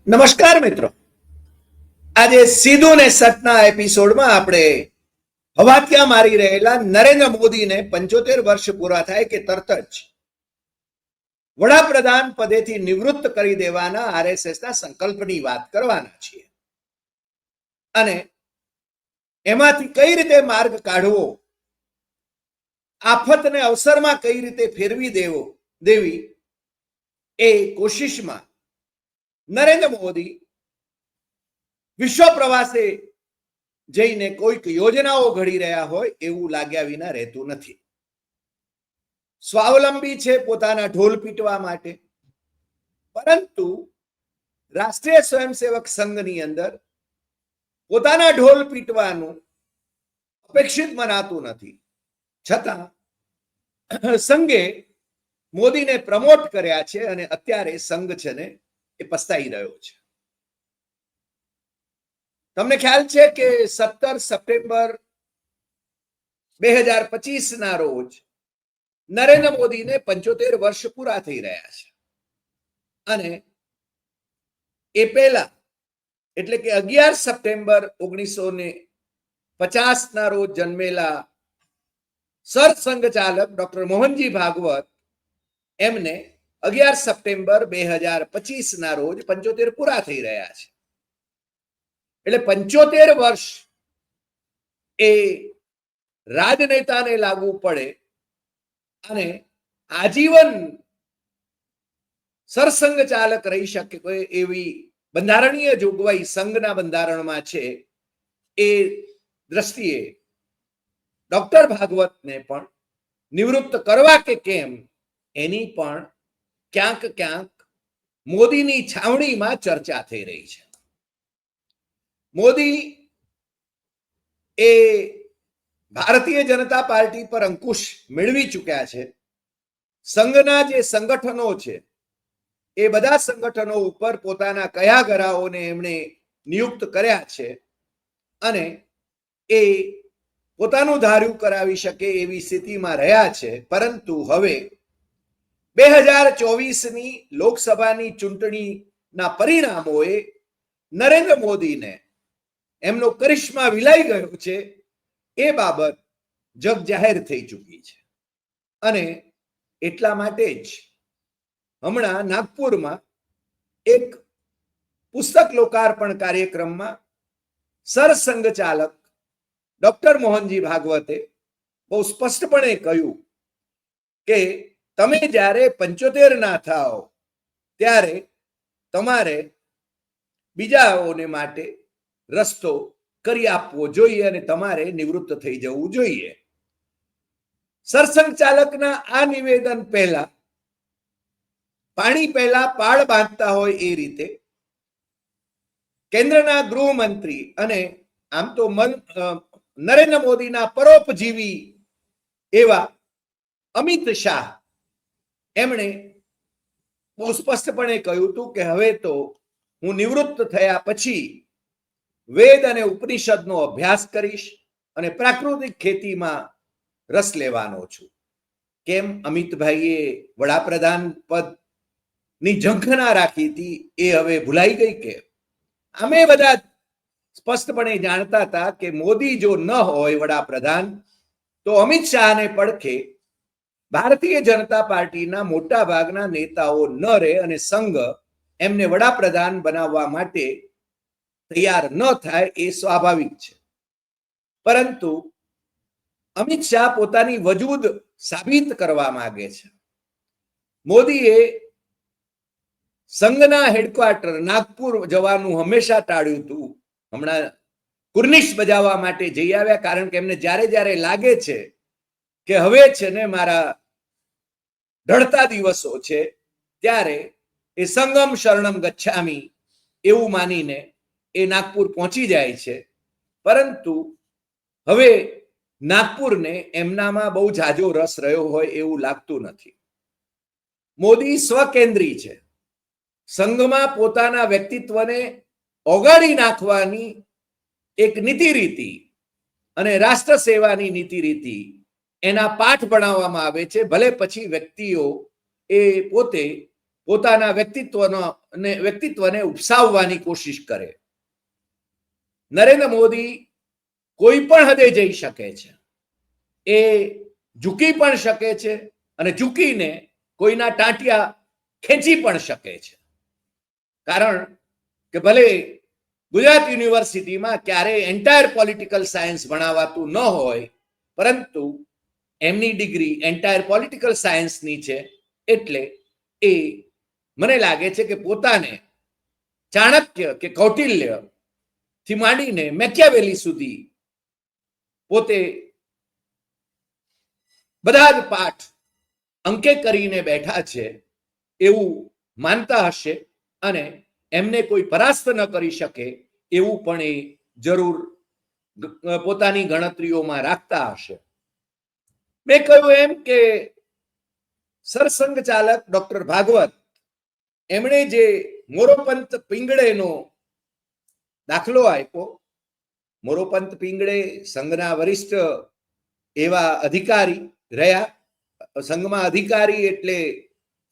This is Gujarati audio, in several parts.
નમસ્કાર મિત્રો, આજે સીધું ને સતના એપિસોડમાં આપણે હવાતિયા મારી રહેલા નરેન્દ્ર મોદીને 75 વર્ષ પૂરા થાય કે તરત જ વડાપ્રધાન પદેથી નિવૃત્ત કરી દેવાના આરએસએસના સંકલ્પની વાત કરવાના છીએ અને એમાંથી કઈ રીતે માર્ગ કાઢવો, આફતને અવસરમાં કઈ રીતે ફેરવી દેવી એ કોશિશમાં નરેન્દ્ર મોદી વિશ્વ પ્રવાસે જઈને કોઈક યોજનાઓ ઘડી રહ્યા હોય એવું લાગ્યા વિના રહેતું નથી. સ્વાવલંબી છે પોતાના ઢોલ પીટવા માટે, પરંતુ રાષ્ટ્રીય સ્વયંસેવક સંઘની અંદર પોતાના ઢોલ પીટવાનું અપેક્ષિત મનાતું નથી. છતાં સંઘે મોદીને પ્રમોટ કર્યા છે અને અત્યારે સંઘ છે ને એ પસ્તાઈ રહ્યો છે. તમને ખ્યાલ છે કે 17 સપ્ટેમ્બર 2025 ના રોજ નરેન્દ્ર મોદીને 75 વર્ષ પૂરા થઈ રહ્યા છે અને એ પહેલા એટલે કે 11 સપ્ટેમ્બર 1950 ના રોજ જન્મેલા સરસંઘ ચાલક ડોક્ટર મોહનજી ભાગવત એમને 11 સપ્ટેમ્બર 2025 ના રોજ 75 પૂરા થઈ રહ્યા છે. એટલે 75 વર્ષ એ રાજનેતાને લાગુ પડે અને આજીવન સરસંઘ ચાલક રહી શકે કોઈ એવી બંધારણીય જોગવાઈ સંઘના બંધારણમાં છે. એ દ્રષ્ટિએ ડોક્ટર ભાગવતને પણ નિવૃત્ત કરવા કે કેમ એની પણ ક્યાંક મોદીની છાવણીમાં ચર્ચા થઈ રહી છે. મોદી એ ભારતીય જનતા પાર્ટી પર અંકુશ મેળવી ચૂક્યા છે. સંઘના જે સંગઠનો છે એ બધા સંગઠનો ઉપર પોતાના કયા ગરાઓને એમણે નિયુક્ત કર્યા છે અને એ પોતાનું ધાર્યું કરાવી શકે એવી સ્થિતિમાં રહ્યા છે. પરંતુ હવે 2024ની લોકસભાની ચૂંટણીના પરિણામોએ નરેન્દ્ર મોદીને એમનો કરિશ્મા વિલાઈ ગયો છે એ બાબત જગ જાહેર થઈ ચૂકી છે અને એટલા માટે જ હમણાં નાગપુરમાં એક પુસ્તક લોકાર્પણ કાર્યક્રમમાં સરસંઘ ચાલક ડોક્ટર મોહનજી ભાગવતે બહુ સ્પષ્ટપણે કહ્યું કે તમે જ્યારે 75 ના થાઓ ત્યારે તમારે બીજાઓને માટે રસ્તો કરી આપવો જોઈએ અને તમારે નિવૃત્ત થઈ જવું જોઈએ. સરસંઘ ચાલકના આ નિવેદન પહેલા પાણી પહેલા પાળ બાંધતા હોય એ રીતે કેન્દ્રના ગૃહમંત્રી અને આમ તો નરેન્દ્ર મોદીના પરોપજીવી એવા અમિત શાહ એમણે બહુ સ્પષ્ટપણે કહ્યું હતું કે હવે તો હું નિવૃત્ત થયા પછી વેદ અને ઉપનિષદનો અભ્યાસ કરીશ અને પ્રાકૃતિક ખેતીમાં રસ લેવાનો છું. કેમ અમિતભાઈએ વડાપ્રધાન પદની ઝંખના રાખી હતી એ હવે ભૂલાઈ ગઈ કે? અમે બધા સ્પષ્ટપણે જાણતા હતા કે મોદી જો ન હોય વડાપ્રધાન તો અમિત શાહને પડખે ભારતીય જનતા પાર્ટીના મોટા ભાગના નેતાઓ ન રહે અને સંઘ એમને વડાપ્રધાન બનાવવા માટે તૈયાર ન થાય એ સ્વાભાવિક છે. પરંતુ અમિત શાહ પોતાની વજૂદ સાબિત કરવા માંગે છે. મોદીએ સંઘના હેડક્વાર્ટર નાગપુર જવાનું હંમેશા ટાળ્યું હતું. હમણાં કુર્નિશ બજાવવા માટે જઈ આવ્યા, કારણ કે એમને જ્યારે લાગે છે કે હવે છે ને મારા ઢળતા દિવસો છે ત્યારે એ સંગમ શરણમ ગચ્છામી એવું માનીને એ નાગપુર પહોંચી જાય છે. પરંતુ હવે નાગપુરને એમનામાં બહુ ઝાઝો રસ રહ્યો હોય એવું લાગતું નથી. મોદી સ્વકેન્દ્રી છે. સંઘમાં પોતાના વ્યક્તિત્વને ઓગાળી નાખવાની એક નીતિ રીતિ અને રાષ્ટ્ર સેવાની નીતિ રીતિ એના પાઠ ભણાવવામાં આવે છે. ભલે પછી વ્યક્તિઓ એ પોતે પોતાના વ્યક્તિત્વને ઉપસાવવાની કોશિશ કરે. નરેન્દ્ર મોદી કોઈ પણ હદે જઈ શકે છે, એ ઝૂકી પણ શકે છે અને ઝૂકીને કોઈના ટાંટિયા ખેંચી પણ શકે છે. કારણ કે ભલે ગુજરાત યુનિવર્સિટીમાં ક્યારેય એન્ટાયર પોલિટિકલ સાયન્સ ભણાવાતું ન હોય, પરંતુ એમની ડિગ્રી એન્ટાયર પોલિટિકલ સાયન્સની છે. એટલે એ મને લાગે છે કે પોતાને ચાણક્ય કે કૌટિલ્ય થી માંડીને મેકિયાવેલી સુધી પોતે બધા જ પાઠ અંકે કરીને બેઠા છે એવું માનતા હશે અને એમને કોઈ પરાસ્ત ન કરી શકે એવું પણ એ જરૂર પોતાની ગણતરીઓમાં રાખતા હશે. મેં કહ્યું એમ કે સરસંઘ ચાલક ડોક્ટર ભાગવત એમણે જે મોરોપંત પિંગળેનો દાખલો આપ્યો, મોરોપંત પિંગળે સંઘના વરિષ્ઠ એવા અધિકારી રહ્યા. સંઘમાં અધિકારી એટલે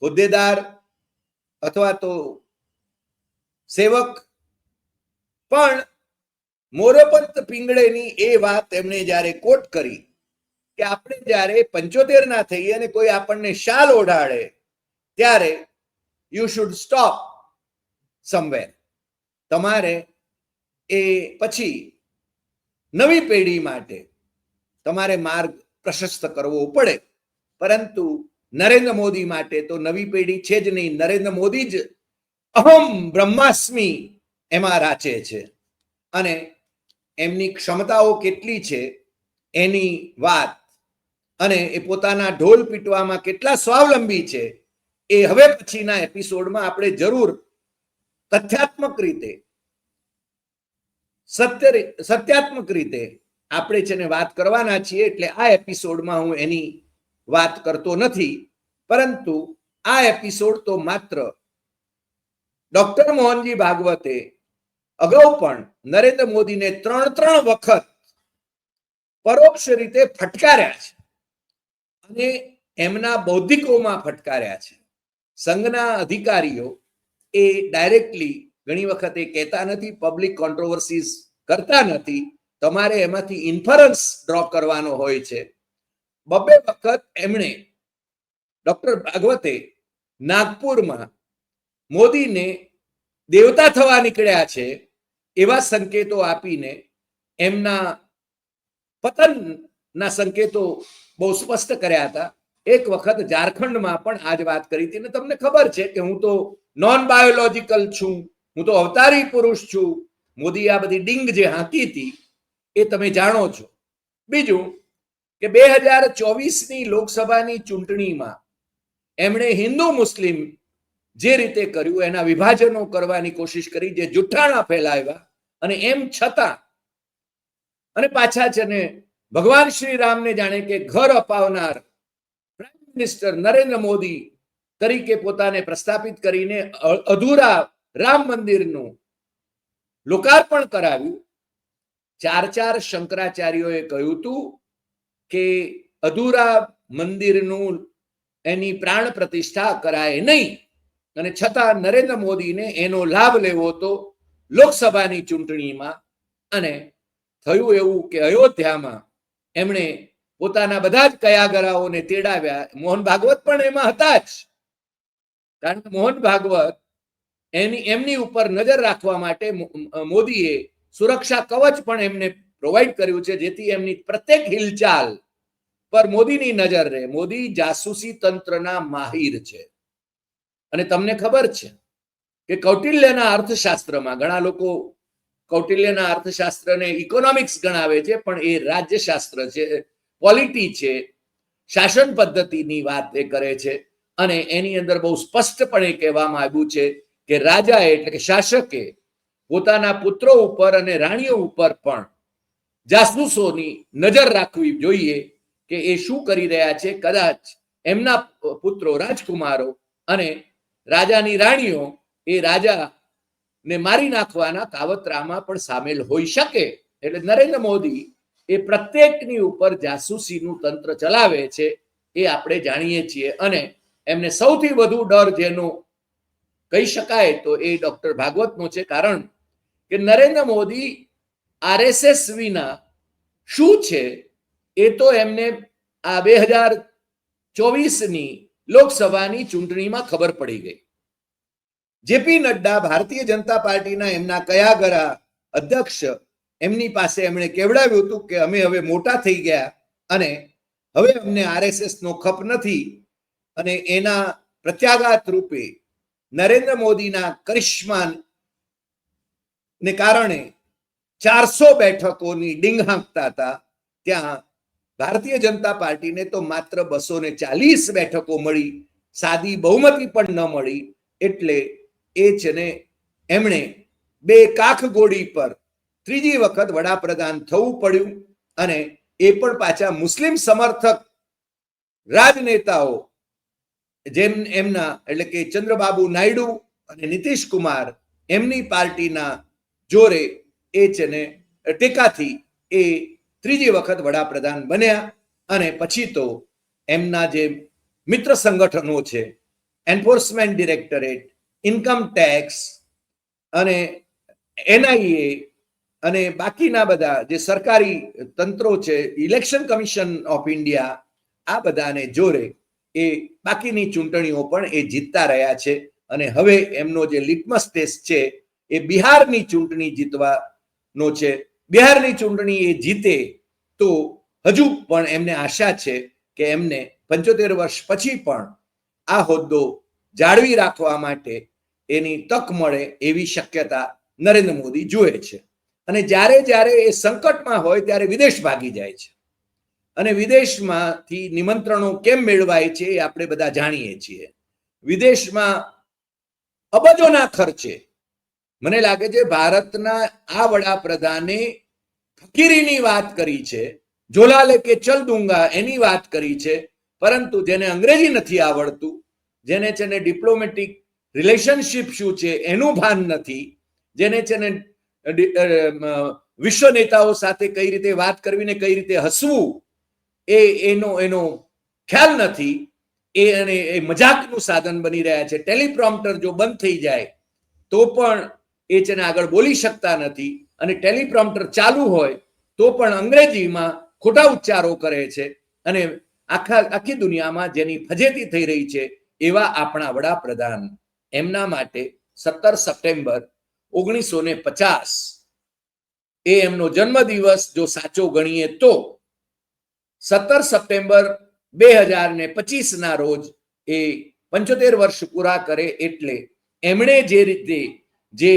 હોદ્દેદાર અથવા તો સેવક. પણ મોરોપંત પિંગળેની એ વાત એમણે જ્યારે કોટ કરી કે આપણે જ્યારે 75 ના થઈએ અને કોઈ આપણને શાલ ઓઢાડે ત્યારે યુ શુડ સ્ટોપ સમવેર. તમારે એ પછી નવી પેઢી માટે તમારે માર્ગ પ્રશસ્ત કરવો પડે. પરંતુ નરેન્દ્ર મોદી માટે તો નવી પેઢી છે જ નહીં. નરેન્દ્ર મોદી જ અહમ બ્રહ્માસ્મી એમાં રાચે છે અને એમની ક્ષમતાઓ કેટલી છે એની વાત અને એ પોતાના ઢોલ પીટવામાં કેટલા સ્વાવલંબી છે એ હવે પછીના એપિસોડમાં આપણે જરૂર તથ્યાત્મક રીતે સત્યાત્મક રીતે આપણે છે ને વાત કરવાના છીએ. એટલે આ એપિસોડમાં હું એની વાત કરતો નથી, પરંતુ આ એપિસોડ તો માત્ર ડોક્ટર મોહનજી ભાગવતે અગાઉ પણ નરેન્દ્ર મોદીને 3 વખત પરોક્ષ રીતે ફટકાર્યા છે અને એમના બૌદ્ધિકોમાં ફટકાર્યા છે. સંઘના અધિકારીઓ એ ડાયરેક્ટલી ઘણી વખત એ કહેતા નથી, પબ્લિક કોન્ટ્રોવર્સીસ કરતા નથી. તમારે એમાંથી ઇન્ફરન્સ ડ્રો કરવાનો હોય છે. 2 વખત એમણે ડોક્ટર ભાગવતે નાગપુરમાં મોદીને દેવતા થવા નીકળ્યા છે એવા સંકેતો આપીને એમના પતનના સંકેતો બહુ સ્પષ્ટ કર્યા હતા. એક વખત ઝારખંડમાં પણ આ જ વાત કરી હતી. અને તમને ખબર છે કે હું તો નોન બાયોલોજિકલ છું, હું તો અવતારી પુરુષ છું. મોદી આ બધી ડીંગ જે હાંકી હતી એ તમે જાણો છો. બીજું કે 2024ની લોકસભાની ચૂંટણીમાં એમણે હિન્દુ મુસ્લિમ જે રીતે કર્યું એના વિભાજનો કરવાની કોશિશ કરી, જે જુઠ્ઠાણા ફેલાવ્યા. અને એમ છતાં અને પાછા છે ને ભગવાન શ્રી રામને જાણે કે ઘર અપાવનાર પ્રાઇમ મિનિસ્ટર નરેન્દ્ર મોદી તરીકે પોતાને પ્રસ્થાપિત કરીને અધૂરા રામ મંદિરનું લોકાર્પણ કરાવ્યું. 4 શંકરાચાર્યોએ કહ્યું હતું કે અધૂરા મંદિરનું એની પ્રાણ પ્રતિષ્ઠા કરાય નહીં, અને છતાં નરેન્દ્ર મોદીને એનો લાભ લેવો હતો લોકસભાની ચૂંટણીમાં. અને થયું એવું કે અયોધ્યામાં એમણે પોતાના બધા જ કયાગરાઓને તેડાવ્યા. મોહન ભાગવત પણ એમાં હતા જ, કારણ કે મોહન ભાગવત એમની ઉપર નજર રાખવા માટે મોદીએ સુરક્ષા કવચ પણ એમને પ્રોવાઈડ કર્યું છે, જેથી એમની પ્રત્યેક હિલચાલ પર મોદીની નજર રહે. મોદી જાસૂસી તંત્રના માહિર છે. અને તમને ખબર છે કે કૌટિલ્યના અર્થશાસ્ત્રમાં ઘણા લોકો કૌટિલ્યના અર્થશાસ્ત્રને ઇકોનોમિક્સ ગણાવે છે, પણ એ રાજ્યશાસ્ત્ર છે, પોલિટી છે, શાસન પદ્ધતિની વાત એ કરે છે. અને એની અંદર બહુ સ્પષ્ટપણે કહેવામાં આવ્યું છે કે રાજા એટલે કે શાસકે પોતાના પુત્રો ઉપર અને રાણીઓ ઉપર પણ જાસૂસોની નજર રાખવી જોઈએ કે એ શું કરી રહ્યા છે. કદાચ એમના પુત્રો રાજકુમારો અને રાજાની રાણીઓ એ રાજાને મારી નાખવાના કાવતરામાં પણ સામેલ હોઈ શકે. એટલે નરેન્દ્ર મોદી એ પ્રત્યેકની ઉપર જાસૂસીનું તંત્ર ચલાવે છે એ આપણે જાણીએ છીએ. અને એમને સૌથી વધુ ડર જેનો કહી શકાય તો એ ડોક્ટર ભાગવતનો છે, કારણ કે નરેન્દ્ર મોદી આરએસએસ વિના શું છે એ તો એમને આ 2024ની લોકસભાની ચૂંટણીમાં ખબર પડી ગઈ. જેપી નડ્ડા ભારતીય જનતા પાર્ટીના એમના કયાગરા અધ્યક્ષ, એમની પાસે એમણે કેવડાવ્યું હતું કે અમે હવે મોટા થઈ ગયા અને હવે અમને આરએસએસ નો ખપ નથી, અને એના પ્રત્યાઘાત રૂપે નરેન્દ્ર મોદીના કરિશ્મા ને કારણે 400 બેઠકોની ડીંગ હાંકતા હતા, ત્યાં ભારતીય જનતા પાર્ટીને તો માત્ર 240 બેઠકો મળી, સાદી બહુમતી પણ ન મળી. એટલે એ છે ને એમણે બે કાખ ગોળી પર ત્રીજી વખત વડાપ્રધાન થવું પડ્યું, અને એ પણ પાછા મુસ્લિમ સમર્થક રાજનેતાઓ જેમ એમના એટલે કે ચંદ્રબાબુ નાયડુ અને નીતિશ કુમાર એમની પાર્ટીના જોરે એ છે ને ટેકાથી એ ત્રીજી વખત વડાપ્રધાન બન્યા. અને પછી તો એમના જે મિત્ર સંગઠનો છે, એન્ફોર્સમેન્ટ ડિરેક્ટરેટ, ઇન્કમ ટેક્સ અને એનઆઈએ અને બાકીના બધા જે સરકારી તંત્રો છે, ઇલેક્શન કમિશન ઓફ ઇન્ડિયા, આ બધાને જોરે એ બાકીની ચૂંટણીઓ પણ એ જીતતા રહ્યા છે. અને હવે એમનો જે લિટમસ ટેસ્ટ છે એ બિહારની ચૂંટણી જીતવાનો છે. બિહારની ચૂંટણી એ જીતે તો હજુ પણ એમને આશા છે કે એમને 75 વર્ષ પછી પણ આ હોદ્દો જાળવી રાખવા માટે એની તક મળે એવી શક્યતા નરેન્દ્ર મોદી જુએ છે. અને જ્યારે જ્યારે એ સંકટમાં હોય ત્યારે વિદેશ ભાગી જાય છે, અને વિદેશમાંથી નિમંત્રણો કેમ મેળવાય છે એ આપણે બધા જાણીએ છીએ. વિદેશમાં અબજોના ખર્ચે મને લાગે છે ભારતના આ વડાપ્રધાને ફકીરીની વાત કરી છે, ઝોલા લેકે ચલ દૂંગા એની વાત કરી છે, પરંતુ જેને અંગ્રેજી નથી આવડતું, જેને છે ને ડિપ્લોમેટિક રિલેશનશિપ શું છે એનું ભાન નથી, જેને છે ને વિશ્વ નેતાઓ સાથે કઈ રીતે વાત કરવીને કઈ રીતે હસવું એનો ખ્યાલ નથી, એ મજાકનું સાધન બની રહ્યા છે. ટેલિપ્રોમ્પ્ટર જો બંધ થઈ જાય તો પણ એ છે ને આગળ બોલી શકતા નથી, અને ટેલિપ્રોમ્પ્ટર ચાલુ હોય તો પણ અંગ્રેજીમાં ખોટા ઉચ્ચારો કરે છે. અને આખી દુનિયામાં જેની ફજેતી થઈ રહી છે એવા આપણા વડાપ્રધાન, એમના માટે 17 સપ્ટેમ્બર 1950 એ એમનો જન્મદિવસ જો સાચો ગણીએ તો 17 સપ્ટેમ્બર 2025 ના રોજ એ 75 વર્ષ પૂરા કરે. એટલે એમણે જે રીતે જે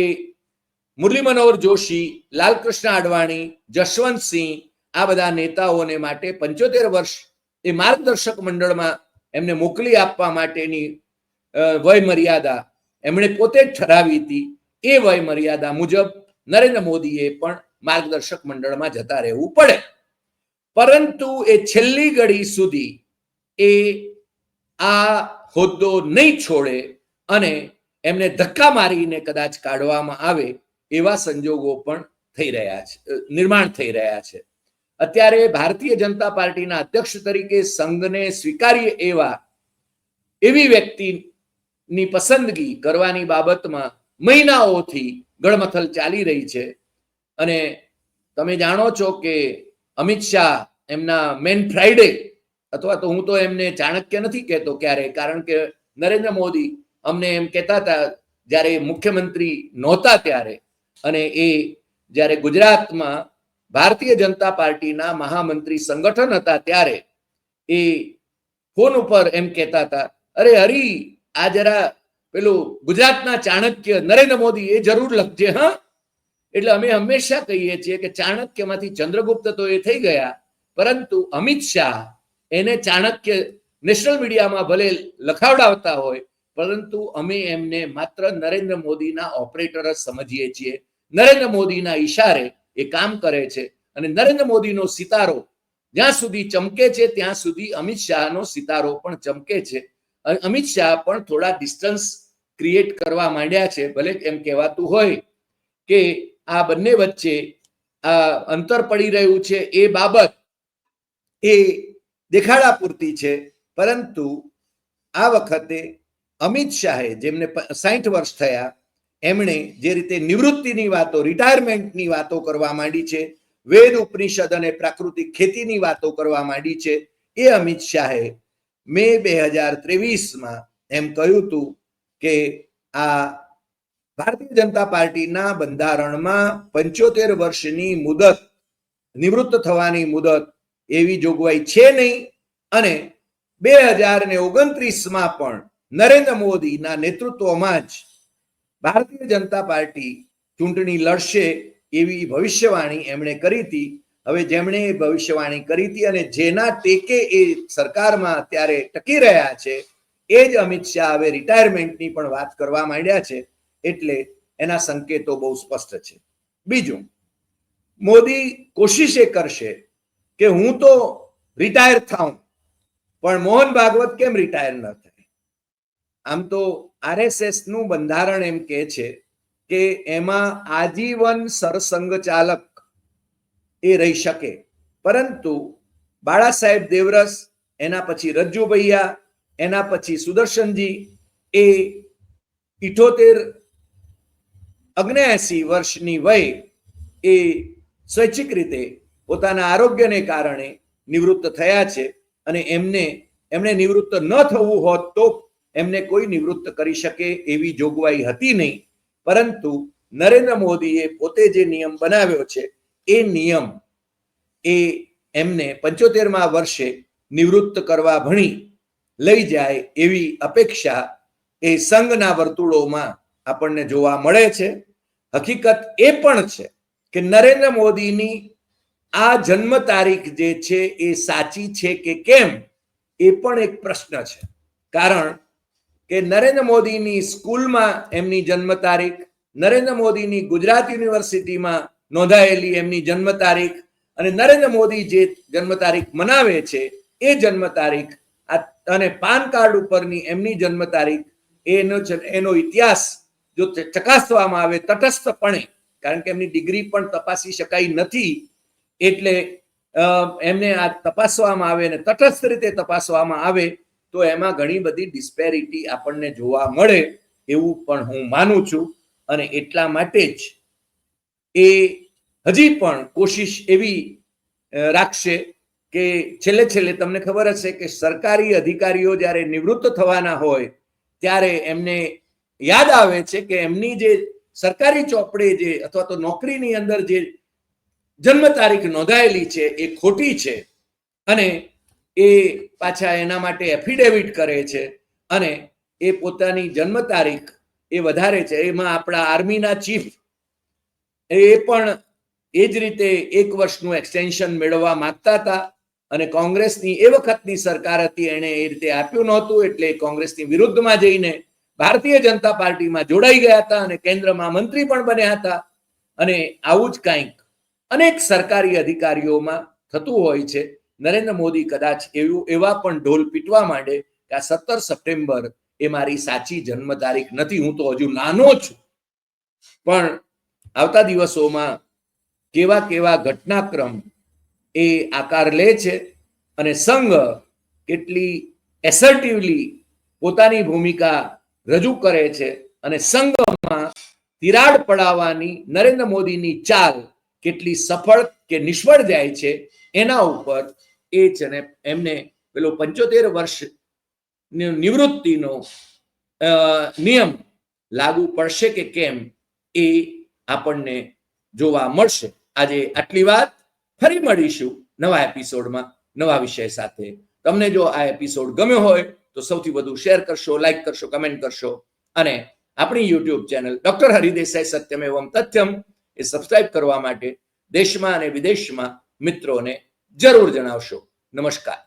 મુરલી મનોહર જોશી, લાલકૃષ્ણ અડવાણી, જશવંતસિંહ આ બધા નેતાઓને માટે 75 વર્ષ એ માર્ગદર્શક મંડળમાં એમને મોકલી આપવા માટેની વય મર્યાદા એમણે પોતે જ ઠરાવી હતી. એ વય મર્યાદા મુજબ નરેન્દ્ર મોદીએ પણ માર્ગદર્શક મંડળમાં જતા રહેવું પડે, પરંતુ એ છેલ્લી ઘડી સુધી એ આ હોદ્દો નહીં છોડે અને એમને ધક્કા મારીને કદાચ કાઢવામાં આવે એવા સંજોગો પણ થઈ રહ્યા છે, નિર્માણ થઈ રહ્યા છે. અત્યારે ભારતીય જનતા પાર્ટીના અધ્યક્ષ તરીકે સંઘને સ્વીકાર્ય એવી વ્યક્તિની પસંદગી કરવાની બાબતમાં મહિનાઓથી ગળમથલ ચાલી રહી છે. અને તમે જાણો છો કે અમિત શાહ એમના મેન ફ્રાઈડે, અથવા તો હું તો એમને ચાણક્ય નથી કહેતો ક્યારે, કારણ કે નરેન્દ્ર મોદી અમને એમ કહેતા હતા જ્યારે મુખ્યમંત્રી નહોતા ત્યારે, અને એ જ્યારે ગુજરાતમાં ભારતીય જનતા પાર્ટીના મહામંત્રી સંગઠન હતા ત્યારે એ ફોન ઉપર એમ કહેતા હતા, અરે હરી આ જરા પેલું ગુજરાતના ચાણક્ય નરેન્દ્ર મોદી એ જરૂર લખજે. હા, એટલે અમે હંમેશા કહીએ છીએ કે ચાણક્યમાંથી ચંદ્રગુપ્ત તો એ થઈ ગયા, પરંતુ અમિત શાહ એને ચાણક્ય નેશનલ મીડિયામાં ભલે લખાવડાવતા હોય, પરંતુ અમે એમને માત્ર નરેન્દ્ર મોદીના ઓપરેટર જ સમજીએ છીએ. નરેન્દ્ર મોદીના ઈશારે એ કામ કરે છે, અને નરેન્દ્ર મોદીનો સિતારો જ્યાં સુધી ચમકે છે ત્યાં સુધી અમિત શાહનો સિતારો પણ ચમકે છે. અને અમિત શાહ પણ થોડા ડિસ્ટન્સ ક્રિએટ કરવા માંડ્યા છે. ભલે એમ કહેવાતું હોય કે આ બંને વચ્ચે આ અંતર પડી રહ્યું છે એ બાબત એ દેખાડા પૂરતી છે, પરંતુ આ વખતે અમિત શાહે, જેમને 60 વર્ષ થયા, એમણે જે રીતે નિવૃત્તિની વાતો, રિટાયરમેન્ટની વાતો કરવા માંડી છે, વેદ ઉપનિષદ અને પ્રાકૃતિક ખેતીની વાતો કરવા માંડી છે, એ અમિત શાહે મે 2023માં એમ કહ્યું હતું કે આ ભારતીય જનતા પાર્ટીના બંધારણમાં 75 વર્ષની મુદત, નિવૃત્ત થવાની મુદત એવી જોગવાઈ છે નહીં, અને 2029માં પણ નરેન્દ્ર મોદીના નેતૃત્વમાં જ ભારતીય જનતા પાર્ટી ચૂંટણી લડશે એવી ભવિષ્યવાણી એમણે કરી હતી. હવે જેમણે એ ભવિષ્યવાણી કરી હતી અને જેના ટેકે એ સરકારમાં અત્યારે ટકી રહ્યા છે, એ જ અમિત શાહ હવે રિટાયરમેન્ટની પણ વાત કરવા માંડ્યા છે, એટલે એના સંકેતો બહુ સ્પષ્ટ છે. બીજું, મોદી કોશિશ એ કરશે કે હું તો રિટાયર થાઉં, પણ મોહન ભાગવત કેમ રિટાયર ન થાય? આમ તો આરએસએસ નું બંધારણ એમ કે છે કે એમાં આજીવન સરસંઘ ચાલક એ રહી શકે, પરંતુ બાળા સાહેબ દેવરસ, એના પછી રજ્જુભૈયા, એના પછી સુદર્શનજી, એ 78-79 વર્ષની વય એ સ્વૈચ્છિક રીતે પોતાના આરોગ્યને કારણે નિવૃત્ત થયા છે, અને એમણે નિવૃત્ત ન થવું હોત તો એમને કોઈ નિવૃત્ત કરી શકે એવી જોગવાઈ હતી નહીં. પરંતુ નરેન્દ્ર મોદીએ પોતે જે નિયમ બનાવ્યો છે, એ નિયમ એ એમને 75મા વર્ષે નિવૃત્ત કરવા ભણી લઈ જાય એવી અપેક્ષા એ સંઘના વર્તુળોમાં આપણને જોવા મળે છે. હકીકત એ પણ છે કે નરેન્દ્ર મોદીની આ જન્મ તારીખ જે છે એ સાચી છે કે કેમ, એ પણ એક પ્રશ્ન છે. કારણ કે નરેન્દ્ર મોદીની સ્કૂલમાં એમની જન્મ તારીખ, નરેન્દ્ર મોદીની ગુજરાત યુનિવર્સિટીમાં નોંધાયેલી એમની જન્મ તારીખ, અને નરેન્દ્ર મોદી જે જન્મ તારીખ મનાવે છે એ જન્મ તારીખ, અને પાન કાર્ડ ઉપરની એમની જન્મ તારીખ, એનો ઇતિહાસ જો ચકાસવામાં આવે તટસ્થપણે, કારણ કે એમની ડિગ્રી પણ તપાસી શકાય નથી, એટલે એમને આ તપાસવામાં આવે અને તટસ્થ રીતે તપાસવામાં આવે તો એમાં ઘણી બધી ડિસ્પેરિટી આપણને જોવા મળે એવું પણ હું માનું છું. અને એટલા માટે જ એ હજી પણ કોશિશ એવી રાખશે કે છેલ્લે તમને ખબર હશે કે સરકારી અધિકારીઓ જ્યારે નિવૃત્ત થવાના હોય ત્યારે એમને યાદ આવે છે કે એમની જે સરકારી ચોપડે જે અથવા તો નોકરીની અંદર જે જન્મ તારીખ નોંધાયેલી છે એ ખોટી છે, અને એ પાછા એના માટે એફિડેવિટ કરે છે, અને એ પોતાની જન્મ તારીખ એ વધારે છે. એમાં આપણા આર્મીના ચીફ એ પણ એ જ રીતે 1 વર્ષનું એક્સટેન્શન મેળવવા માંગતા હતા, અને કોંગ્રેસની એ વખતની સરકાર હતી, એણે એ રીતે આપ્યું નહોતું, એટલે કોંગ્રેસની વિરુદ્ધમાં જઈને ભારતીય જનતા પાર્ટીમાં જોડાઈ ગયા હતા અને કેન્દ્રમાં મંત્રી પણ બન્યા હતા. અને આવું જ કંઈક અનેક સરકારી અધિકારીઓમાં થતું હોય છે. નરેન્દ્ર મોદી કદાચ એવા પણ ઢોલ પીટવા માંડે કે આ 17 સપ્ટેમ્બર એ મારી સાચી જન્મ તારીખ નથી, હું તો હજુ નાનો છું. પણ આવતા દિવસોમાં કેવા ઘટનાક્રમ એ આકાર લે છે, અને સંઘ કેટલી એસર્ટિવલી પોતાની ભૂમિકા રજૂ કરે છે, અને સંઘમાં તિરાડ પડાવવાની નરેન્દ્ર મોદીની ચાલ કેટલી સફળ કે નિષ્ફળ જાય છે, એના ઉપર એ છે ને એમને પેલો 75 વર્ષ નિવૃત્તિનો નિયમ લાગુ પડશે કે કેમ એ આપણને જોવા મળશે. આજે આટલી વાત. ફરી મળીશું નવા એપિસોડમાં નવા વિષય સાથે. તમને જો આ એપિસોડ ગમ્યો હોય તો સૌથી વધુ શેર કરશો, લાઈક કરશો, કમેન્ટ કરશો, અને આપણી યુટ્યુબ ચેનલ ડોક્ટર હરિદેસાઈ સત્યમ એવમ તથ્યમ એ સબસ્ક્રાઇબ કરવા માટે દેશમાં અને વિદેશમાં મિત્રોને જરૂર જણાવશો. નમસ્કાર.